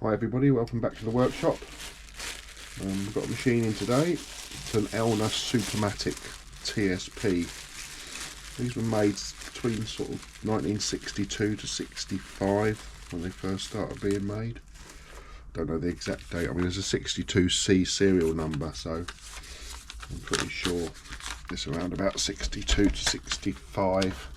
Hi everybody, welcome back to the workshop. We've got a machine in today. It's an Elna Supermatic TSP. These were made between sort of 1962 to 65 when they first started being made. Don't know the exact date. I mean, there's a 62C serial number, so I'm pretty sure it's around about 62 to 65.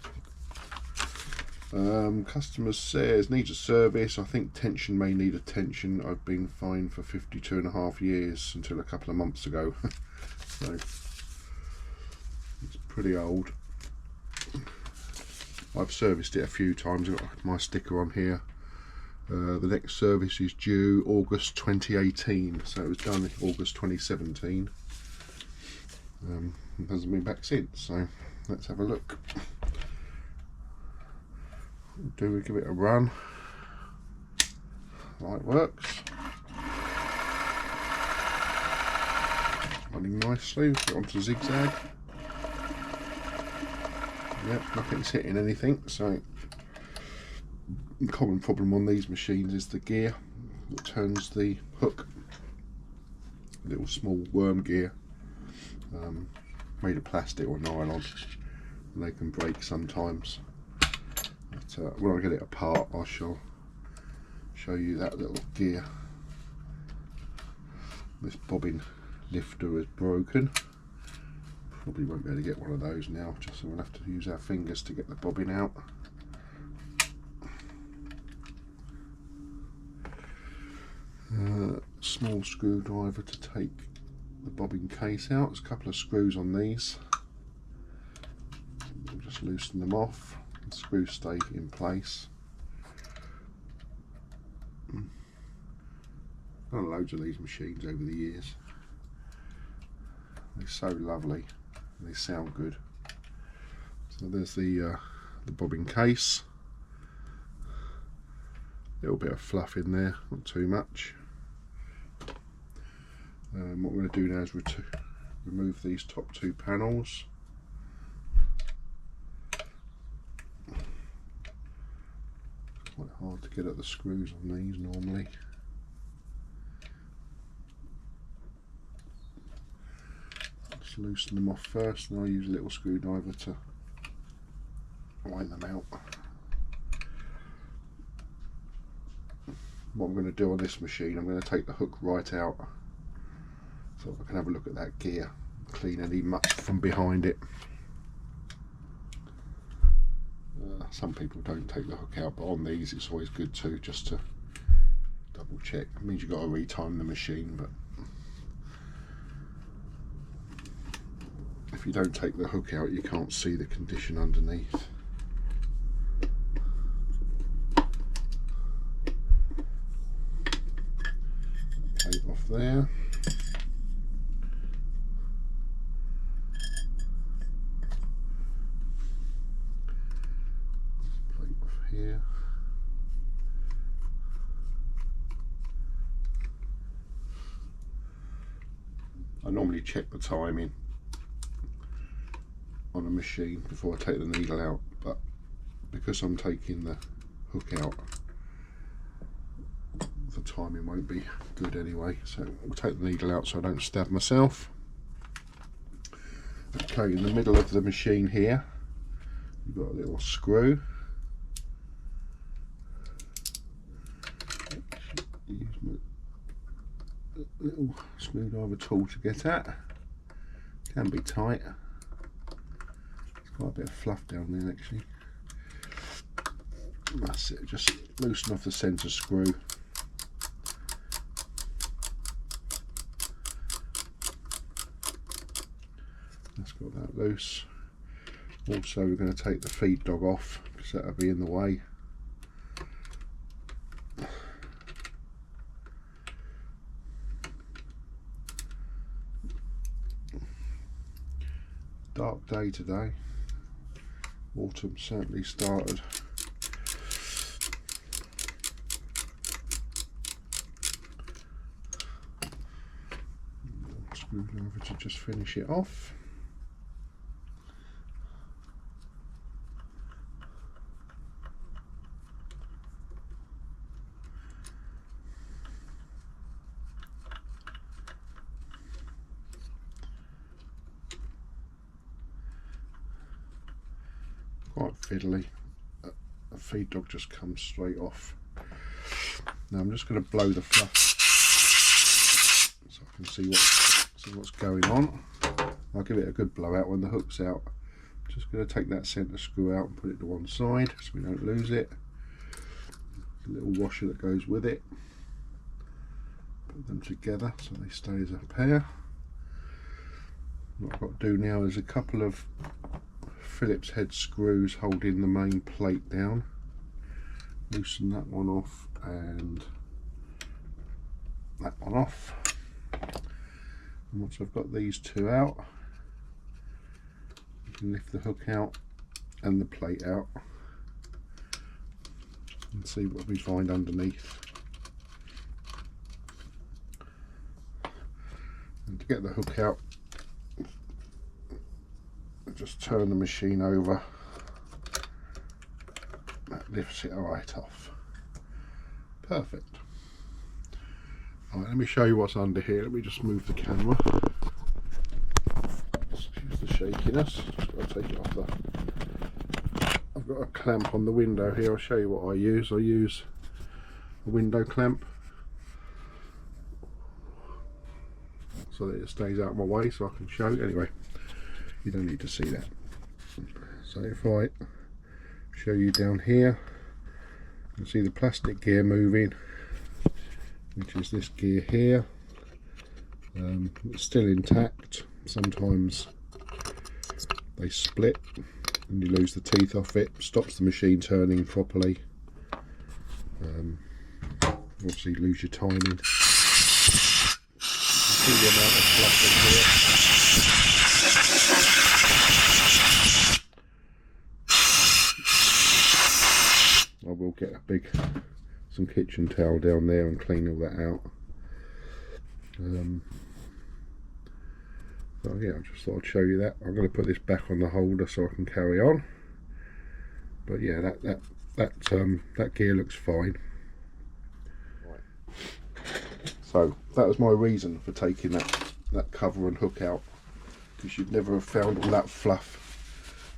Customer says needs a service. I think tension may need attention. I've been fined for 52.5 years until a couple of months ago. So it's pretty old. I've serviced it a few times. I've got my sticker on here. The next service is due August 2018, so it was done in August 2017. It hasn't been back since, so let's have a look. Do we give it a run? Light works. Running nicely. Put it onto zigzag. Yep, nothing's hitting anything. So, the common problem on these machines is the gear that turns the hook. A little small worm gear, made of plastic or nylon, and they can break sometimes. But when I get it apart, I shall show you that little gear. This bobbin lifter is broken. Probably won't be able to get one of those now, just so we'll have to use our fingers to get the bobbin out. Small screwdriver to take the bobbin case out. There's a couple of screws on these. We'll just loosen them off. The screws stay in place. I've done loads of these machines over the years. They're so lovely. They sound good. So there's the bobbin case. A little bit of fluff in there, not too much. What we're going to do now is remove these top two panels. Quite hard to get at the screws on these normally. Just loosen them off first, and I'll use a little screwdriver to line them out. What I'm going to do on this machine, I'm going to take the hook right out so I can have a look at that gear, clean any muck from behind it. Some people don't take the hook out, but on these it's always good to just to double check. It means you've got to retime the machine, but if you don't take the hook out, you can't see the condition underneath. Plate off there. Here. I normally check the timing on a machine before I take the needle out, but because I'm taking the hook out, the timing won't be good anyway, so we'll take the needle out so I don't stab myself. Okay, in the middle of the machine here you've got a little screw. Use my little screwdriver tool to get at. Can be tight. There's quite a bit of fluff down there actually. That's it, just loosen off the centre screw. That's got that loose. Also we're going to take the feed dog off because that'll be in the way. Dark day today. Autumn certainly started. Screwdriver to just finish it off. quite fiddly. A feed dog just comes straight off. Now I'm just going to blow the fluff so I can see what's going on. I'll give it a good blowout when the hook's out. I'm just going to take that centre screw out and put it to one side so we don't lose it. A little washer that goes with it. Put them together so they stay as a pair. What I've got to do now is a couple of Phillips head screws holding the main plate down. Loosen that one off and that one off. And once I've got these two out, I can lift the hook out and the plate out and see what we find underneath. And to get the hook out, just turn the machine over. That lifts it right off. Perfect. Alright, let me show you what's under here. Let me just move the camera. Excuse the shakiness. Just got to take it off the... I've got a clamp on the window here. I'll show you what I use. I use a window clamp so that it stays out of my way so I can show you. Anyway, you don't need to see that. So if I show you down here, you can see the plastic gear moving, which is this gear here. It's still intact. Sometimes they split and you lose the teeth off it. Stops the machine turning properly. Obviously you lose your timing. You can see the amount of fluff in here. I will get some kitchen towel down there and clean all that out. So yeah, I just thought I'd show you that. I'm going to put this back on the holder so I can carry on. But yeah, that gear looks fine. So that was my reason for taking that cover and hook out, because you'd never have found all that fluff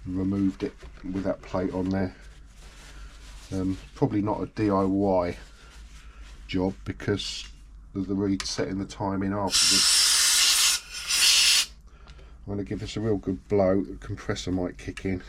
and removed it with that plate on there. Probably not a DIY job because of the reed setting the time in afterwards. I'm going to give this a real good blow. The compressor might kick in.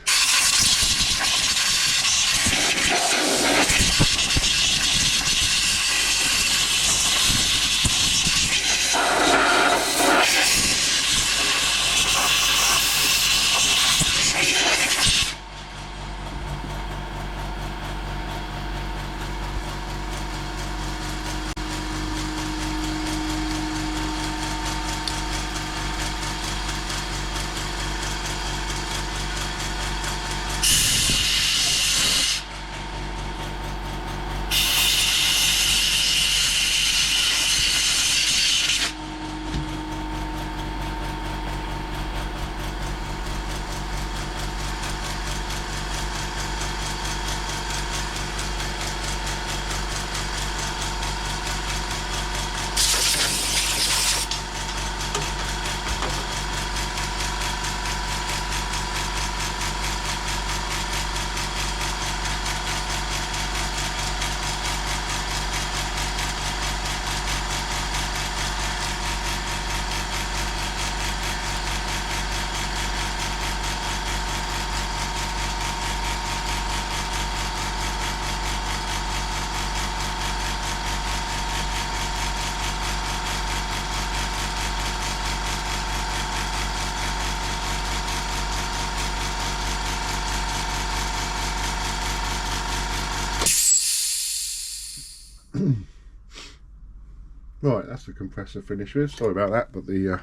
Right, that's the compressor finished with. Sorry about that, but I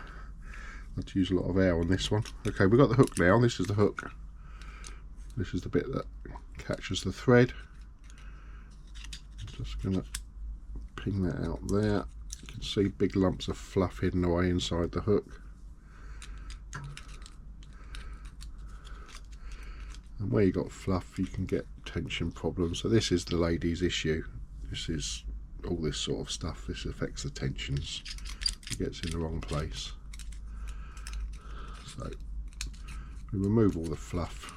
had to use a lot of air on this one. Okay, we've got the hook now. This is the hook. This is the bit that catches the thread. I'm just going to ping that out there. You can see big lumps of fluff hidden away inside the hook. And where you got fluff, you can get tension problems. So this is the lady's issue. This is all this sort of stuff. This affects the tensions. It gets in the wrong place. So we remove all the fluff.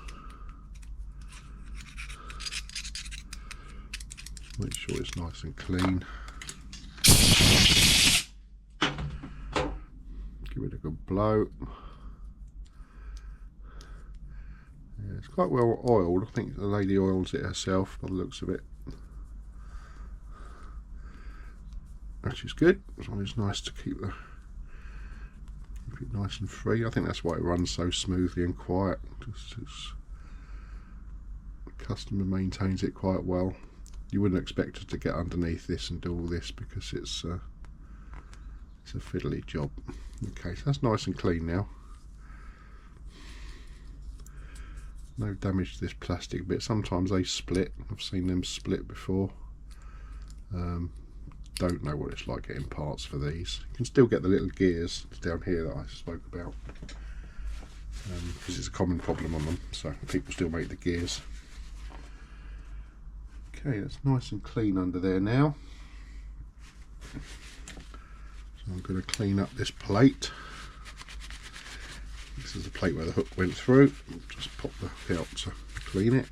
Make sure it's nice and clean. Give it a good blow. Yeah, it's quite well oiled. I think the lady oils it herself by the looks of it, which is good. It's always nice to keep it nice and free. I think that's why it runs so smoothly and quiet. Just the customer maintains it quite well. You wouldn't expect it to get underneath this and do all this because it's a fiddly job. Okay, so that's nice and clean now. No damage to this plastic bit. Sometimes they split. I've seen them split before. Don't know what it's like getting parts for these. You can still get the little gears down here that I spoke about, because it's a common problem on them, so people still make the gears. Okay, that's nice and clean under there now. So I'm going to clean up this plate. This is the plate where the hook went through. Just pop the hook out to clean it.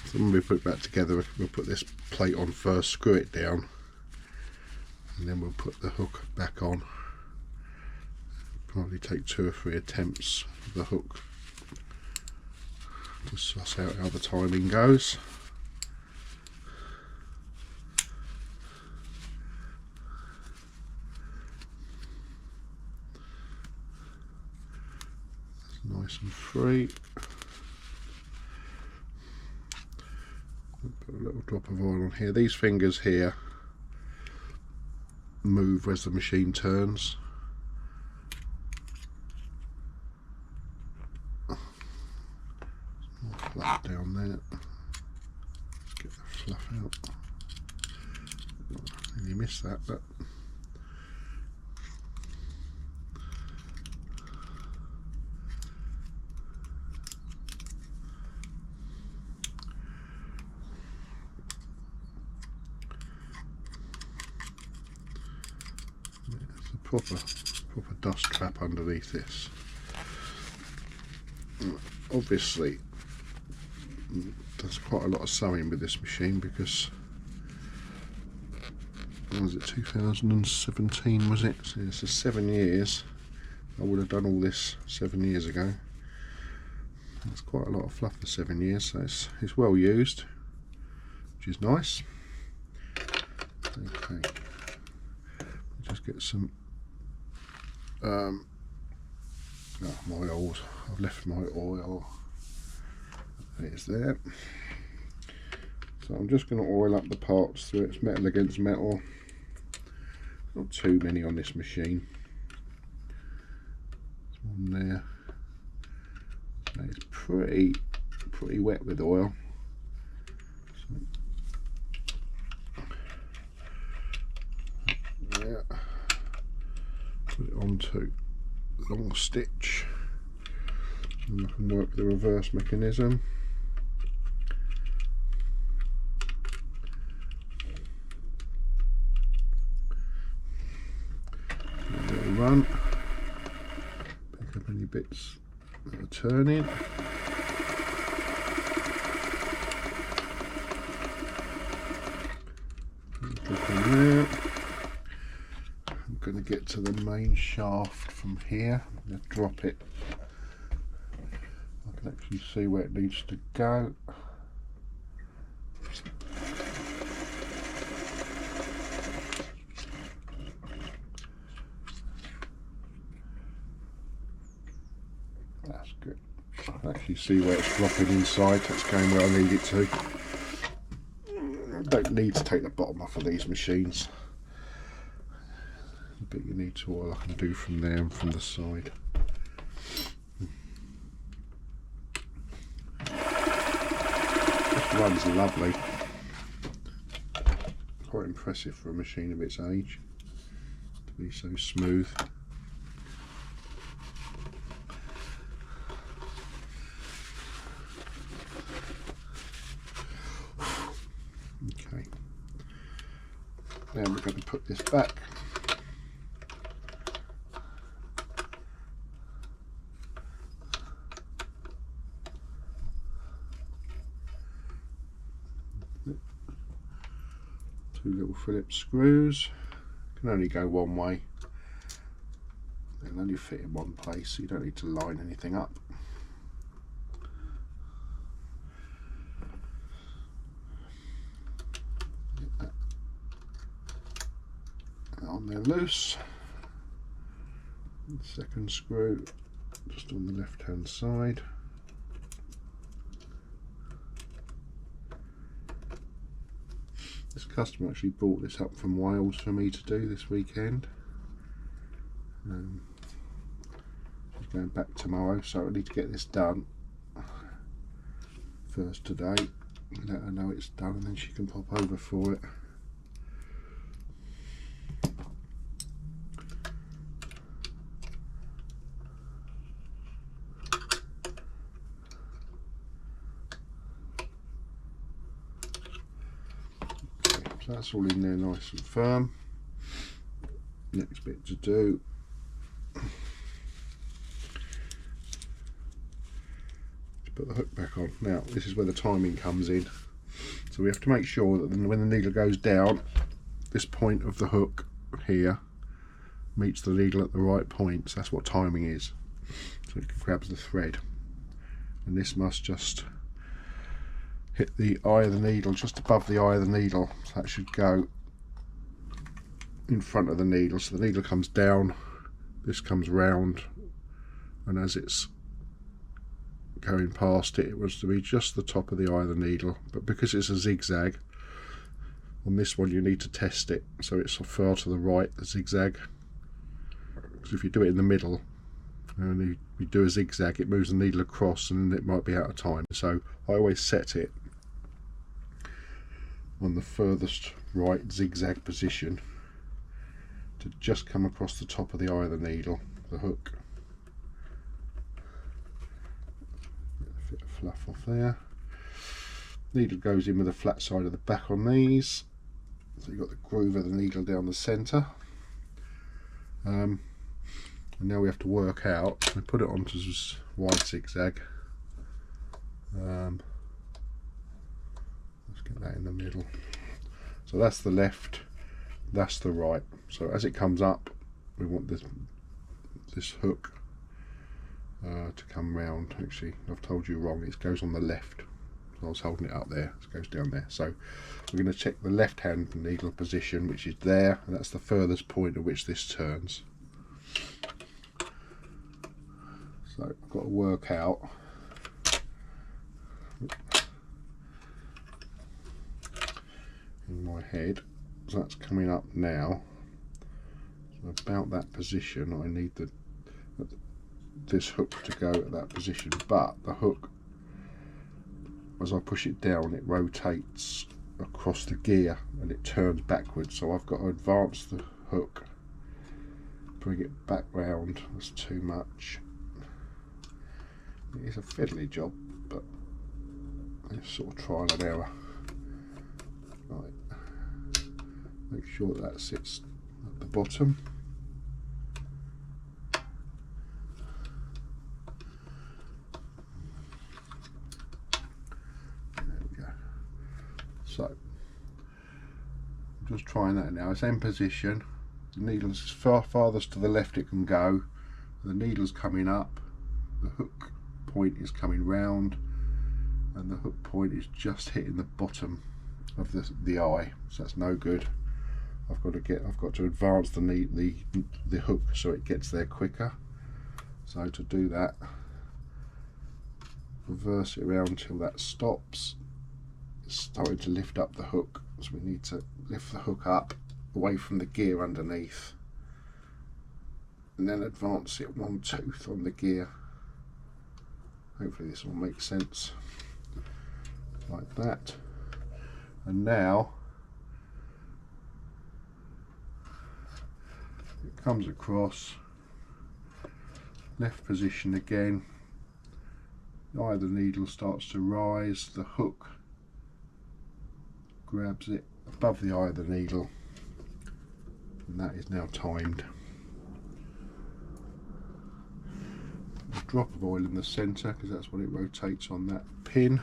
So when we put it back together, we'll put this plate on first, screw it down, and then we'll put the hook back on. Probably take 2 or 3 attempts of the hook to suss out how the timing goes. Nice and free. Put a little drop of oil on here. These fingers here move as the machine turns. More fluff down there. Let's get the fluff out. You missed that, but proper dust trap underneath this. Obviously there's quite a lot of sewing with this machine because, was it 2017 was it? So it's 7 years. I would have done all this 7 years ago. That's quite a lot of fluff for 7 years, so it's well used, which is nice. Okay, just get some my oils. I've left my oil. It's there. So I'm just going to oil up the parts so it's metal against metal. Not too many on this machine. There's one there. So it's pretty wet with oil. So, yeah. Put it onto the long stitch, and I can work the reverse mechanism. A little run, pick up any bits that are turning. Drop in there. I'm going to get to the main shaft from here. I'm going to drop it. I can actually see where it needs to go. That's good. I can actually see where it's dropping inside. It's going where I need it to. Don't need to take the bottom off of these machines, but you need to oil. I can do from there and from the side. This runs lovely. Quite impressive for a machine of its age to be so smooth. Okay, now we're going to put this back. 2 little Phillips screws, can only go one way, they'll only fit in one place, so you don't need to line anything up. Get that on there loose. Second screw just on the left hand side. This customer actually brought this up from Wales for me to do this weekend. She's going back tomorrow, so I need to get this done first today. Let her know it's done and then she can pop over for it. So that's all in there nice and firm. Next bit to do, to put the hook back on. Now this is where the timing comes in. So we have to make sure that when the needle goes down, this point of the hook here meets the needle at the right point. So that's what timing is. So it grabs the thread, and this must just hit the eye of the needle, just above the eye of the needle. So that should go in front of the needle. So the needle comes down, this comes round, and as it's going past it, it was to be just the top of the eye of the needle. But because it's a zigzag, on this one you need to test it so it's far to the right, the zigzag. Because if you do it in the middle and you do a zigzag, it moves the needle across and it might be out of time. So I always set it on the furthest right zigzag position to just come across the top of the eye of the needle, the hook. Get a bit of fluff off there. Needle goes in with the flat side of the back on these, so you've got the groove of the needle down the centre. And now we have to work out, we put it onto this wide zigzag. Let's get that in the middle. So that's the left, that's the right. So as it comes up, we want this hook to come round. Actually, I've told you wrong, it goes on the left. So I was holding it up there, it goes down there. So we're going to check the left hand needle position, which is there, and that's the furthest point at which this turns. So I've got to work out in my head, so that's coming up now. So about that position, I need this hook to go at that position, but the hook, as I push it down, it rotates across the gear and it turns backwards, so I've got to advance the hook, bring it back round. That's too much. It is a fiddly job, but it's sort of trial and error. Right, make sure that sits at the bottom. There we go. So I'm just trying that now. It's in position. The needle's as farthest to the left it can go. The needle's coming up. The hook point is coming round, and the hook point is just hitting the bottom of the eye, so that's no good. I've got to advance the hook so it gets there quicker. So to do that, reverse it around until that stops. It's starting to lift up the hook, so we need to lift the hook up away from the gear underneath, and then advance it one tooth on the gear. Hopefully this will make sense, like that. And now it comes across, left position again, the eye of the needle starts to rise, the hook grabs it above the eye of the needle, and that is now timed. A drop of oil in the centre, because that's what it rotates on that pin.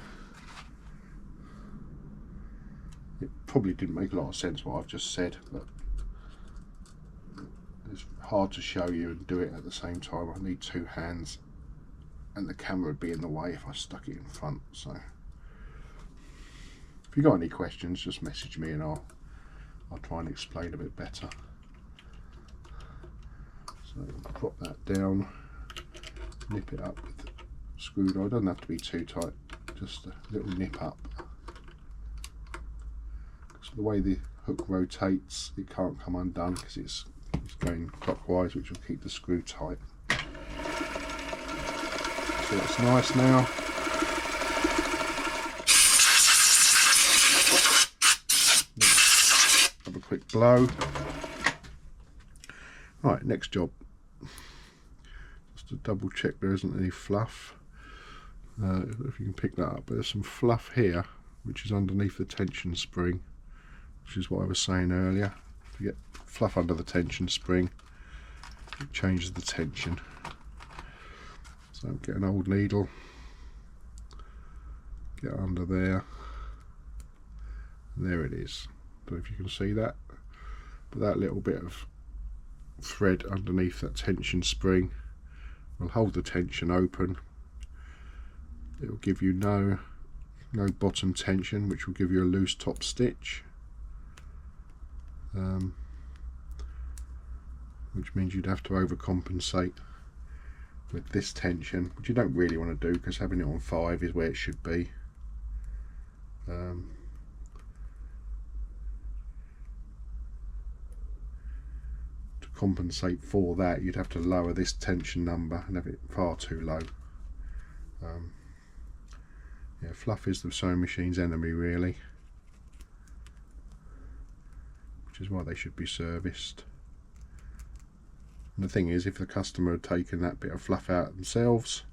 It probably didn't make a lot of sense what I've just said, but it's hard to show you and do it at the same time. I need two hands and the camera would be in the way if I stuck it in front. So if you got any questions, just message me and I'll try and explain a bit better. So drop that down, nip it up with the screwdriver. It doesn't have to be too tight, just a little nip up. So the way the hook rotates, it can't come undone because it's going clockwise, which will keep the screw tight. So that's nice now. Have a quick blow. Right, next job. Just to double check there isn't any fluff. If you can pick that up, but there's some fluff here which is underneath the tension spring, which is what I was saying earlier. If you get fluff under the tension spring, it changes the tension. So get an old needle, get under there, and there it is. Don't know if you can see that, but that little bit of thread underneath that tension spring will hold the tension open. It will give you no bottom tension, which will give you a loose top stitch, which means you'd have to overcompensate with this tension, which you don't really want to do because having it on 5 is where it should be. To compensate for that, you'd have to lower this tension number and have it far too low. Yeah, fluff is the sewing machine's enemy really, which is why they should be serviced. And the thing is, if the customer had taken that bit of fluff out themselves,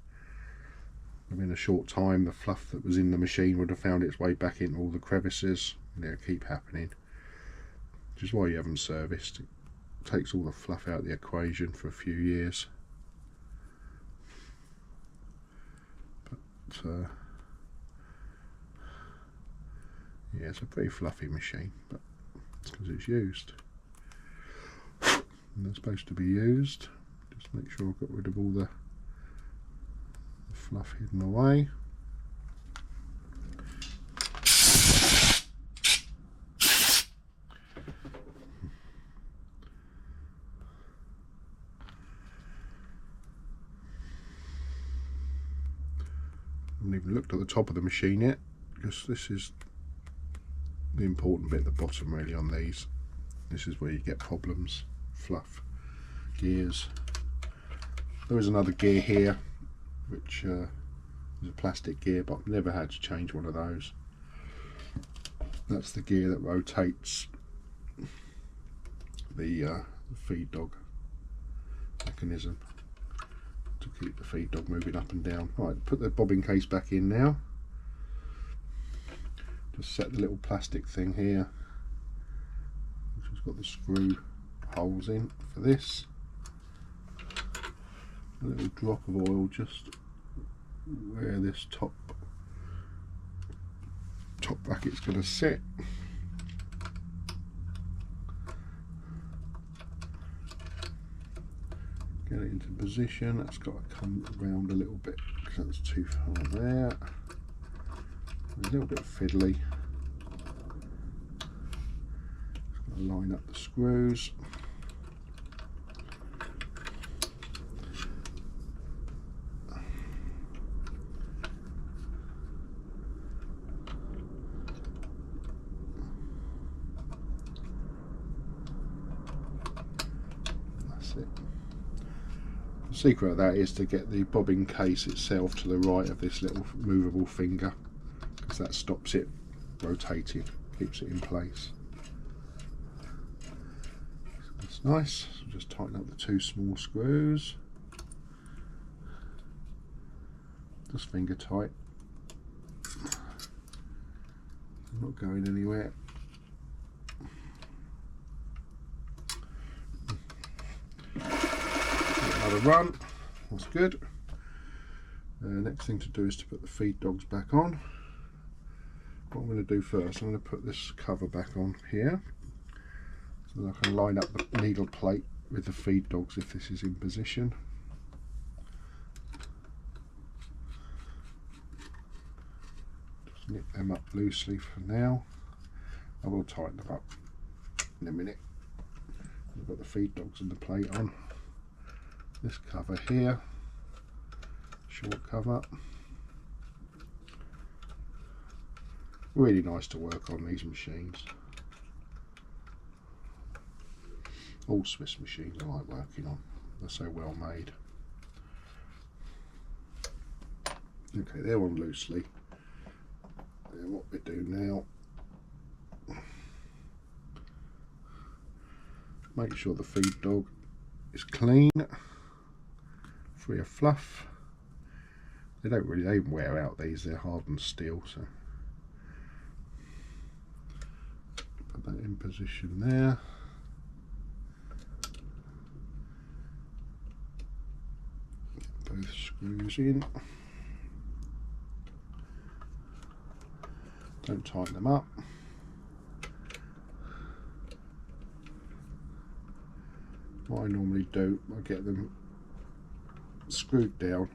within a short time the fluff that was in the machine would have found its way back into all the crevices, and it'll keep happening, which is why you haven't serviced. It takes all the fluff out of the equation for a few years. But yeah, it's a pretty fluffy machine, but it's because it's used. And they're supposed to be used. Just make sure I've got rid of all the fluff hidden away. I haven't even looked at the top of the machine yet, because this is the important bit at the bottom really on these. This is where you get problems. Fluff, gears. There is another gear here which is a plastic gear, but I've never had to change one of those. That's the gear that rotates the feed dog mechanism to keep the feed dog moving up and down. Right, put the bobbin case back in now. Just set the little plastic thing here, which has got the screw holes in for this. A little drop of oil just where this top bracket's going to sit. Get it into position. That's got to come around a little bit because that's too far there. A little bit fiddly. Just got to line up the screws. That's it. The secret of that is to get the bobbin case itself to the right of this little movable finger, because that stops it rotating, keeps it in place. That's nice. So just tighten up the two small screws. Just finger tight. I'm not going anywhere. Another run. That's good. Next thing to do is to put the feed dogs back on. what I'm going to do first, I'm going to put this cover back on here so that I can line up the needle plate with the feed dogs if this is in position. Just nip them up loosely for now. I will tighten them up in a minute. I've got the feed dogs and the plate on. This cover here, short cover. Really nice to work on these machines. All Swiss machines I like working on. They're so well made. Okay, they're on loosely. And what we do now, make sure the feed dog is clean, free of fluff. They don't wear out these, they're hardened steel, so put that in position there. Get both screws in. Don't tighten them up. What I normally do, I get them screwed down,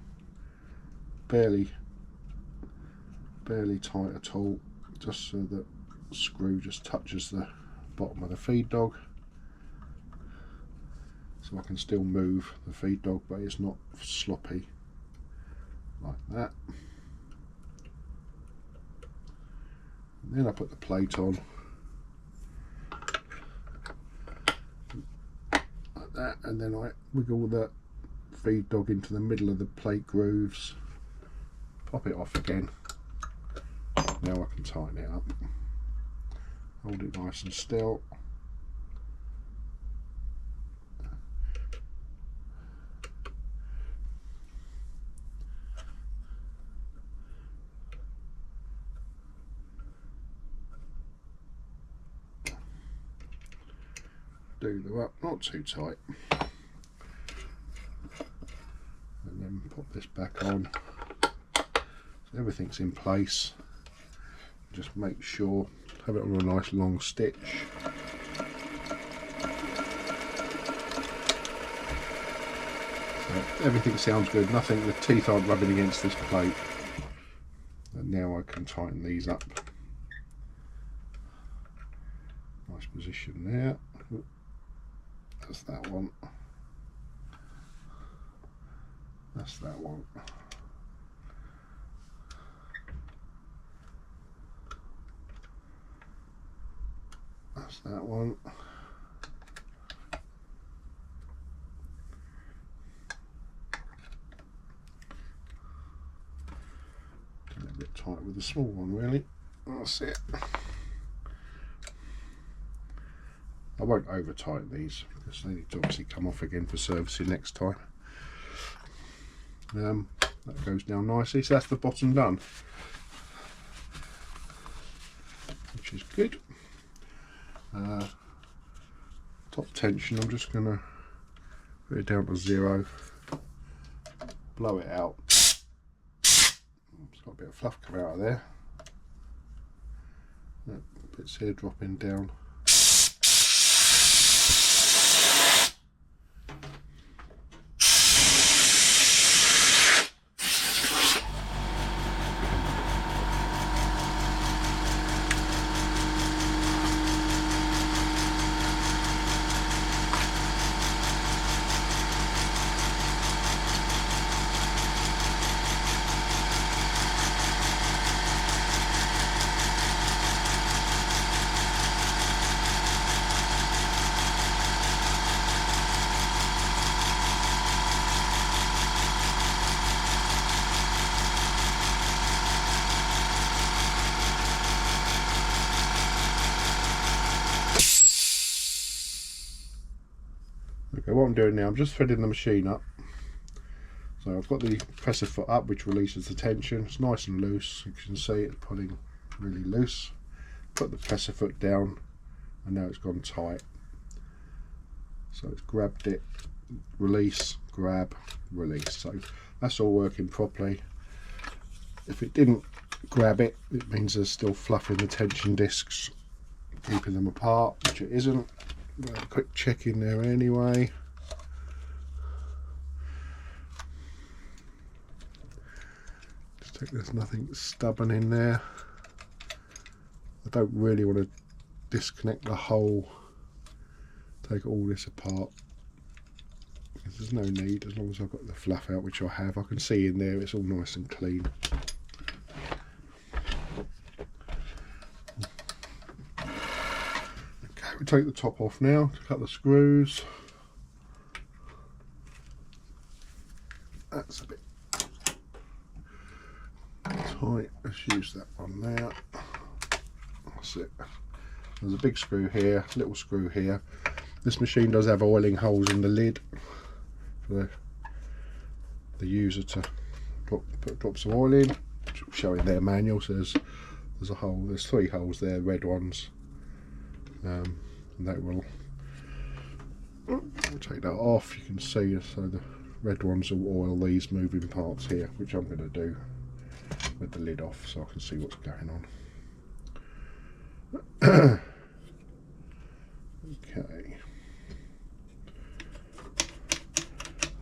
barely tight at all, just so that the screw just touches the bottom of the feed dog, so I can still move the feed dog but it's not sloppy like that. And then I put the plate on like that, and then I wiggle the feed dog into the middle of the plate grooves, pop it off again. Now I can tighten it up, hold it nice and still. Do them up, not too tight, and then pop this back on so everything's in place. Just make sure, have it on a nice long stitch. So everything sounds good, nothing, the teeth aren't rubbing against this plate. And now I can tighten these up. Nice position there. That's that one. That's that one. That's that one. Get a bit tight with the small one, really. That's it. I won't over tighten these because they need to obviously come off again for servicing next time. That goes down nicely, so that's the bottom done, which is good. Top tension, I'm just going to put it down to 0, blow it out. It's got a bit of fluff come out of there. That bit's here dropping down. Okay, what I'm doing now, I'm just threading the machine up. So I've got the presser foot up, which releases the tension. It's nice and loose. You can see it's pulling really loose. Put the presser foot down, and now it's gone tight. So it's grabbed it, release, grab, release. So that's all working properly. If it didn't grab it, it means there's still fluff in the tension discs, keeping them apart, which it isn't. But a quick check in there anyway. Just check there's nothing stubborn in there. I don't really want to disconnect the whole, take all this apart, because there's no need. As long as I've got the fluff out, which I have, I can see in there it's all nice and clean. Okay, we take the top off now to cut the screws. That's a bit tight. Let's use that one there. That's it. There's a big screw here, little screw here. This machine does have oiling holes in the lid for the user to drop some oil in, which will show in their manual. So there's a hole, there's 3 holes there, red ones, and that will, I'll take that off. You can see, so the red ones will oil these moving parts here, which I'm going to do with the lid off so I can see what's going on. Okay,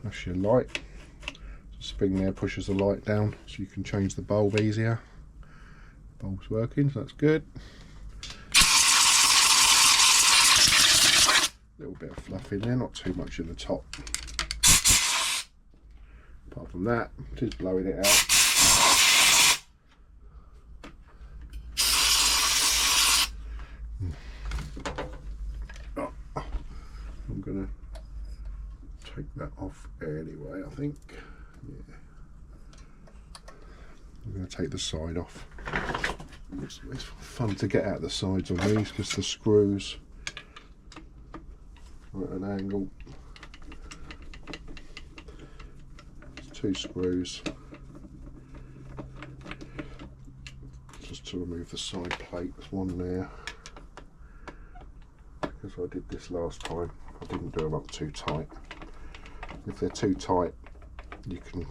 that's your light. The spring there pushes the light down so you can change the bulb easier. Bulb's working, so that's good. A little bit of fluff in there, not too much in the top. Apart from that, just blowing it out. I'm going to take that off anyway, I think. Yeah. I'm going to take the side off. It's fun to get out the sides on these because the screws are at an angle. There's 2 screws. Just to remove the side plate, there's one there. Because I did this last time, I didn't do them up too tight. If they're too tight, you can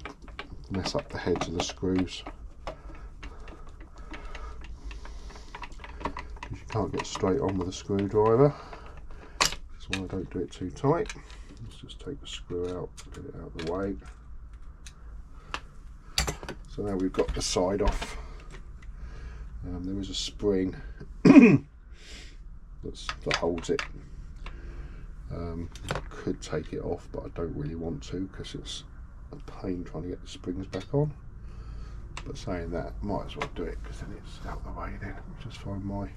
mess up the heads of the screws. Because you can't get straight on with a screwdriver. That's why I don't do it too tight. Let's just take the screw out, get it out of the way. So now we've got the side off. There is a spring that holds it. I could take it off, but I don't really want to because it's a pain trying to get the springs back on. But saying that, might as well do it because then it's out of the way then. I'll just find my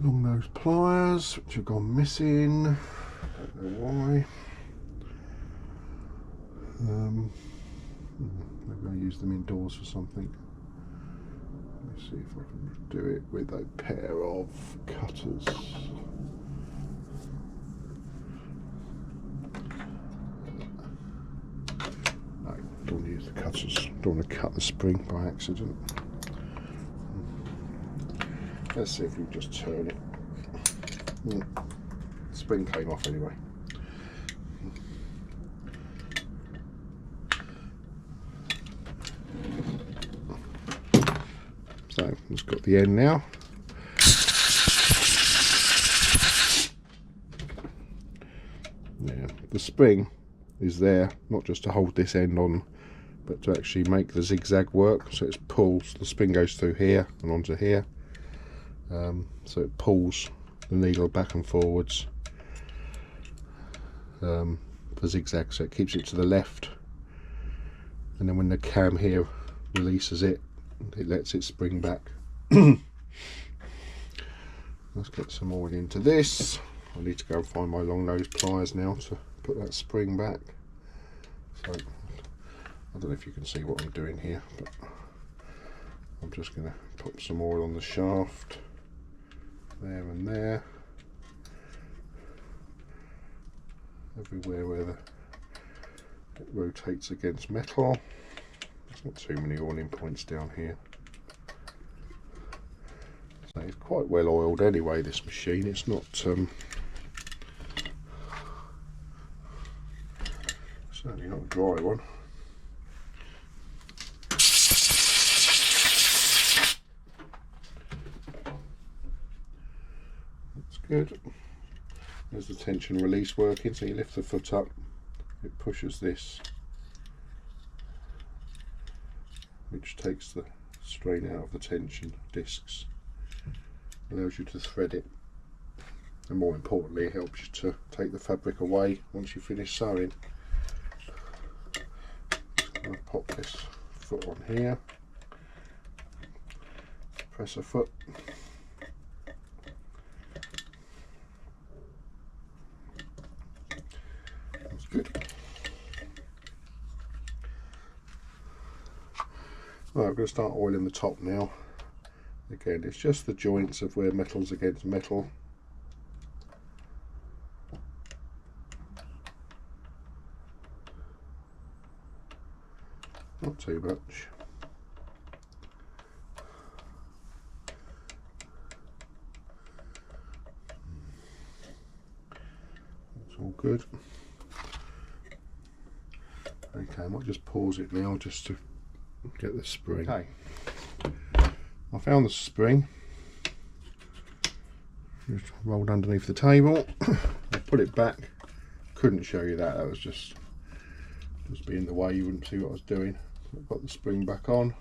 long nose pliers, which have gone missing. Don't know why. Maybe I'll use them indoors for something. Let's see if I can do it with a pair of cutters. No, don't want to use the cutters. Don't want to cut the spring by accident. Let's see if we just turn it. The spring came off anyway. So it's got the end now. Yeah, the spring is there not just to hold this end on, but to actually make the zigzag work. So it's pulls, the spring goes through here and onto here. So it pulls the needle back and forwards for zigzag, so it keeps it to the left, and then when the cam here releases it, it lets it spring back. Let's get some oil into this. I need to go and find my long nose pliers now to put that spring back. So I don't know if you can see what I'm doing here, but I'm just going to put some oil on the shaft there and there, everywhere where it rotates against metal. There's not too many oiling points down here. So it's quite well oiled anyway, this machine. It's not certainly not a dry one. That's good. There's the tension release working, so you lift the foot up, it pushes this, which takes the strain out of the tension discs, allows you to thread it, and more importantly it helps you to take the fabric away once you finish sewing. I'm going to pop this foot on here, press a foot, that's good. Right, we're going to start oiling the top now. Again, it's just the joints of where metal's against metal. Not too much. That's all good. Okay, I might just pause it now just to get the spring. Okay, I found the spring. Just rolled underneath the table. I put it back. Couldn't show you that. That was just be in the way. You wouldn't see what I was doing. I've got the spring back on.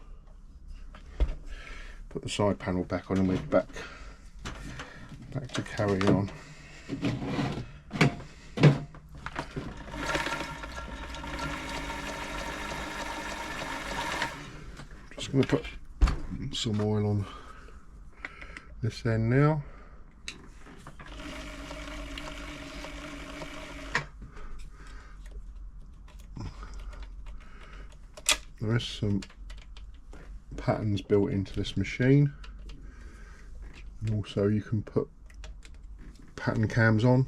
Put the side panel back on, and we're back to carry on. Just going to put some oil on this end now. There is some patterns built into this machine, and also you can put pattern cams on.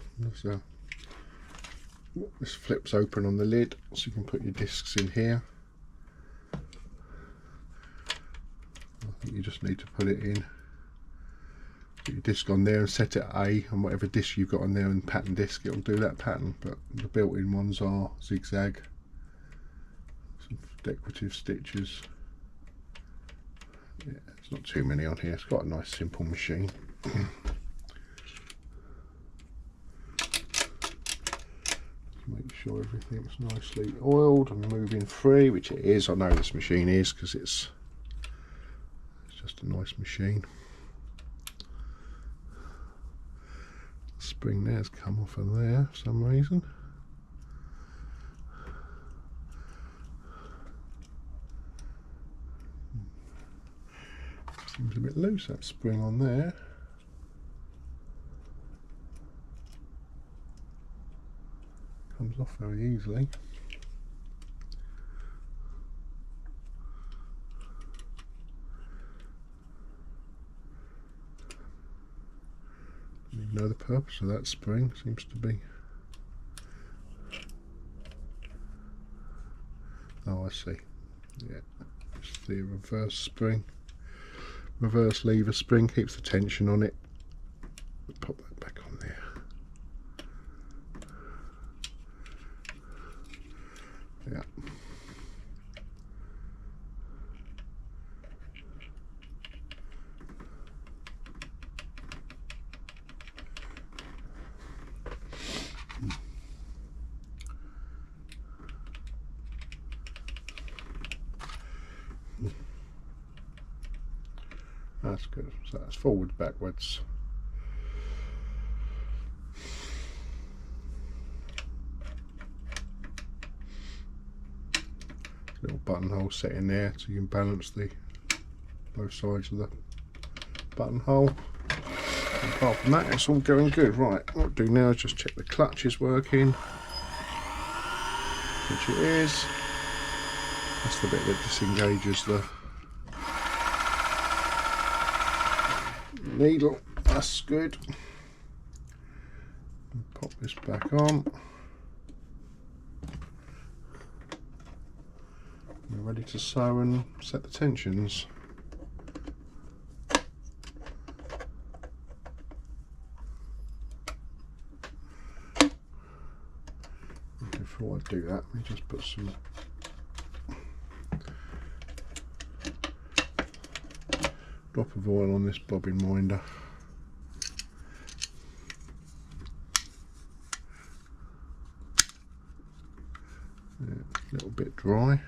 This flips open on the lid, so you can put your discs in here. I think you just need to put it in, put your disc on there and set it A, and whatever disc you've got on there and pattern disc, it'll do that pattern, but the built-in ones are zigzag. Some decorative stitches. Yeah, there's not too many on here. It's got a nice simple machine. Make sure everything's nicely oiled and moving free, which it is. I know this machine is, because it's just a nice machine. The spring there's come off of there for some reason. Seems a bit loose, that spring on there. Comes off very easily. Don't even know the purpose of that spring. Seems to be. Oh, I see. Yeah, it's the reverse spring. Reverse lever spring, keeps the tension on it. Pop that back on there. Yeah. That's good. So that's forward, backwards. Little buttonhole set in there so you can balance both sides of the buttonhole. Apart from that, it's all going good. Right, what I'll do now is just check the clutch is working, which it is. That's the bit that disengages the needle. That's good. Pop this back on. We're ready to sew and set the tensions. Before I do that, let me just put some drop of oil on this bobbin winder. Yeah, a little bit dry.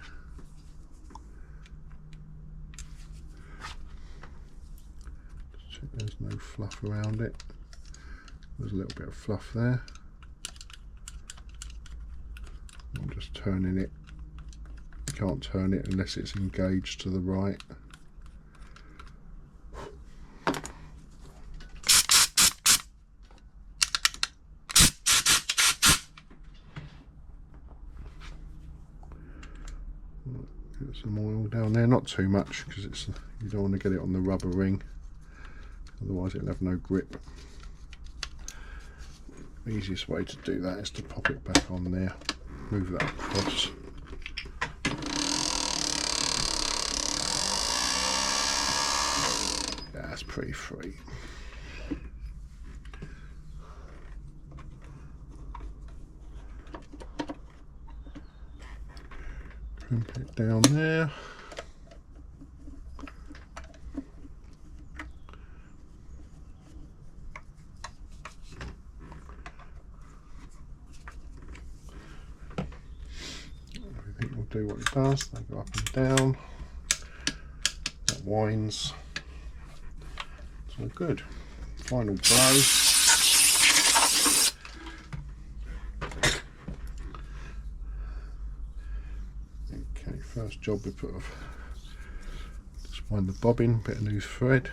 Just check there's no fluff around it. There's a little bit of fluff there. I'm just turning it. You can't turn it unless it's engaged to the right. Get some oil down there, not too much because it's, you don't want to get it on the rubber ring, otherwise it'll have no grip. The easiest way to do that is to pop it back on there, move that across. Yeah, that's pretty free. Crimp it down there. Everything will do what it does. They go up and down. That winds. It's all good. Final blow. First job we put of just wind the bobbin, bit of new thread.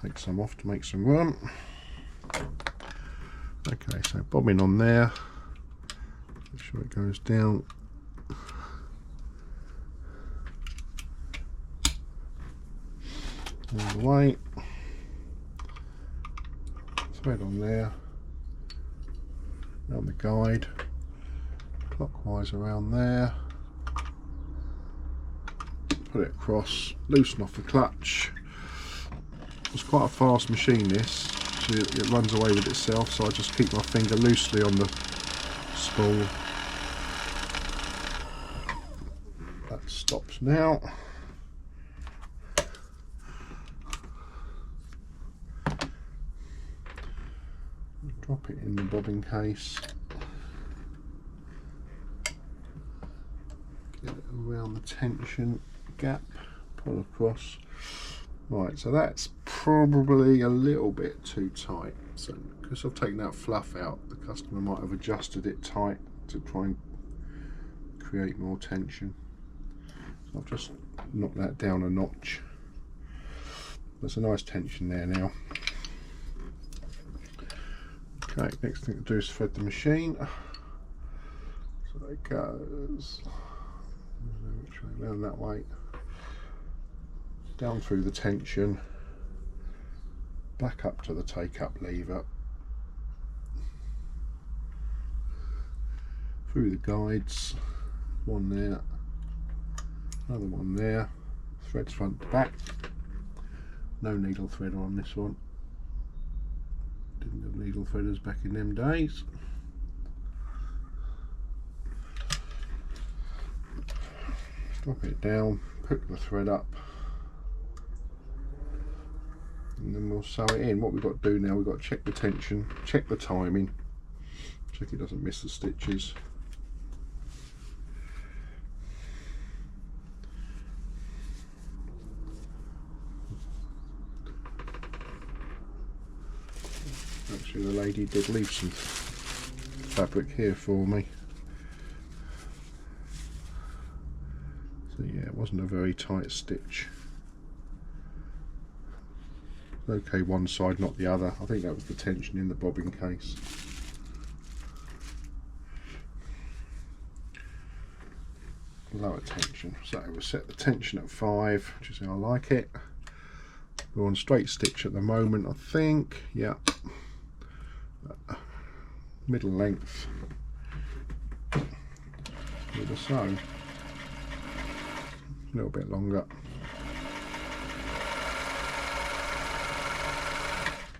Take some off to make some room. Okay, so bobbin on there. Make sure it goes down. All the way, thread on there, around the guide, clockwise around there, put it across, loosen off the clutch. It's quite a fast machine this, so it runs away with itself, so I just keep my finger loosely on the spool. That stops now. Drop it in the bobbin case, get it around the tension gap, pull across. Right, so that's probably a little bit too tight, so because I've taken that fluff out, the customer might have adjusted it tight to try and create more tension. So I've just knocked that down a notch. There's a nice tension there now. Okay, next thing to do is thread the machine. So it goes around that way, down through the tension, back up to the take-up lever, through the guides, one there, another one there, threads front to back, no needle threader on this one. Didn't have needle threaders back in them days. Drop it down, pick the thread up, and then we'll sew it in. What we've got to do now, we've got to check the tension, check the timing, check it doesn't miss the stitches. Actually, the lady did leave some fabric here for me. So yeah, it wasn't a very tight stitch. Okay, one side, not the other. I think that was the tension in the bobbin case. Lower tension. So we'll set the tension at 5, which is how I like it. We're on straight stitch at the moment, I think. Yeah. Middle length with a sew. A little bit longer.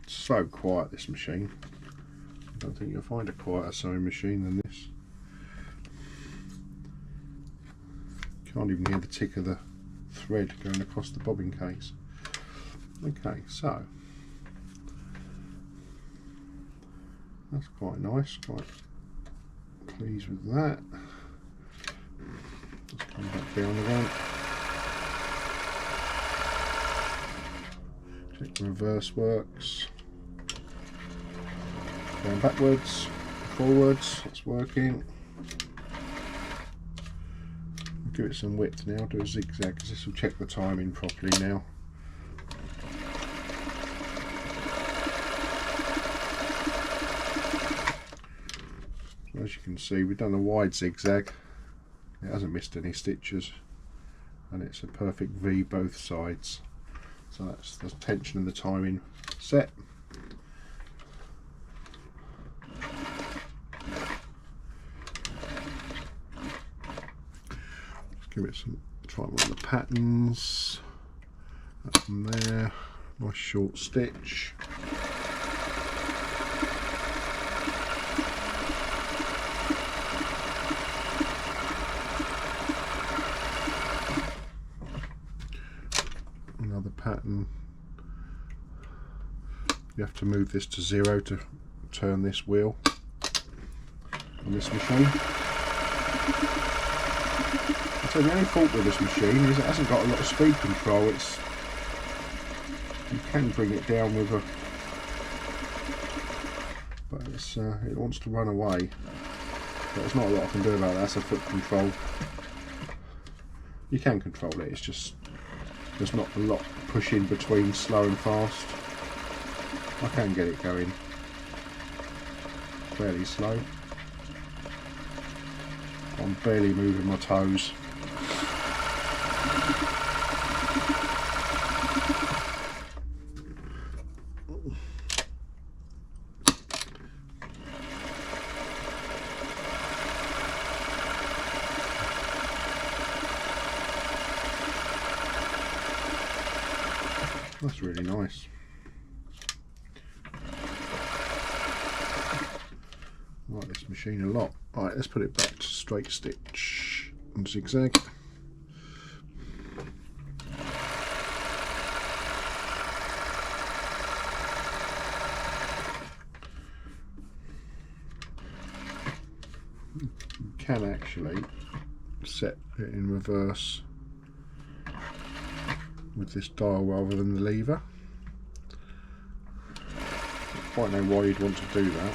It's so quiet, this machine. I don't think you'll find a quieter sewing machine than this. Can't even hear the tick of the thread going across the bobbin case. Okay, so that's quite nice, quite pleased with that. Let's come back down again. Check the reverse works. Going backwards, forwards, that's working. Give it some width now, do a zigzag because this will check the timing properly now. So as you can see, we've done a wide zigzag, it hasn't missed any stitches, and it's a perfect V both sides. So that's the tension and the timing set. Give it some, try one of the patterns. That from there, nice short stitch. Another pattern. You have to move this to 0 to turn this wheel on this machine. So the only fault with this machine is it hasn't got a lot of speed control. You can bring it down with a, but it wants to run away. But there's not a lot I can do about that. That's a foot control. You can control it. It's just there's not a lot pushing between slow and fast. I can get it going fairly slow. I'm barely moving my toes. That's really nice. I like this machine a lot. Alright, let's put it back to straight stitch and zigzag. You can actually set it in reverse with this dial rather than the lever. I quite know why you'd want to do that.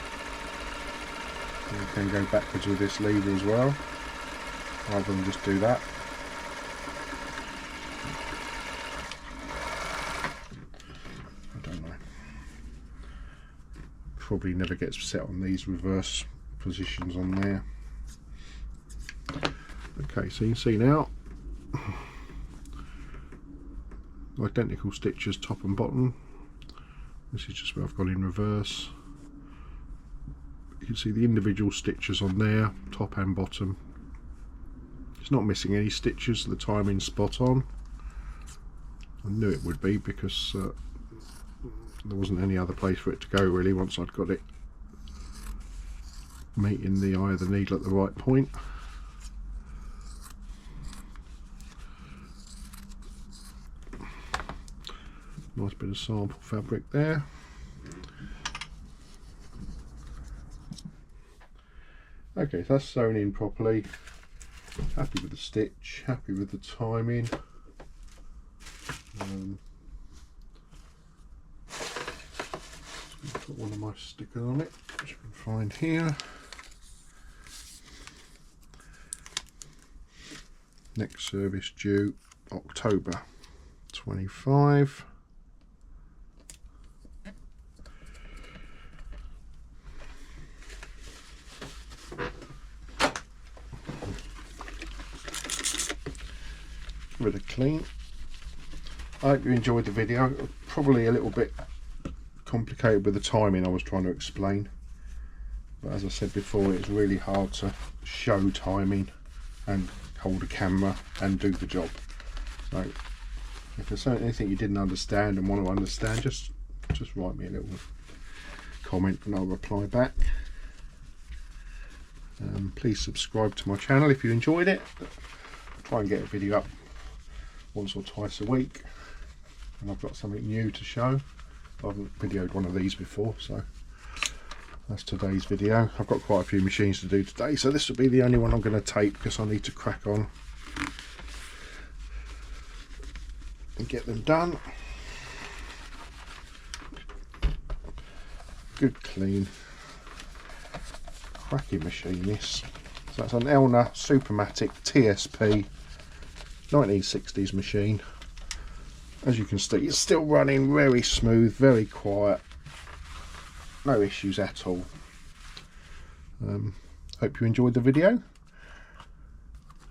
You can go backwards with this lever as well, rather than just do that. I don't know. Probably never gets set on these reverse positions on there. Okay, so you can see now, identical stitches top and bottom. This is just where I've gone in reverse. You can see the individual stitches on there, top and bottom. It's not missing any stitches, the timing's spot on. I knew it would be because there wasn't any other place for it to go really once I'd got it meeting the eye of the needle at the right point. Nice bit of sample fabric there. Okay, so that's sewn in properly. Happy with the stitch, happy with the timing. Put one of my stickers on it, which you can find here. Next service due October 25. Give it a clean. I hope you enjoyed the video. Probably a little bit complicated with the timing I was trying to explain, but as I said before, it's really hard to show timing and hold a camera and do the job. So if there's anything you didn't understand and want to understand, just write me a little comment and I'll reply back. Please subscribe to my channel if you enjoyed it. I'll try and get a video up once or twice a week, and I've got something new to show. I haven't videoed one of these before, so that's today's video. I've got quite a few machines to do today, so this will be the only one I'm going to tape because I need to crack on and get them done. Good clean, cracking machine this. So that's an Elna Supermatic TSP 1960s machine. As you can see, it's still running very smooth, very quiet, no issues at all. Hope you enjoyed the video.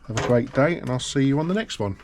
Have a great day, and I'll see you on the next one.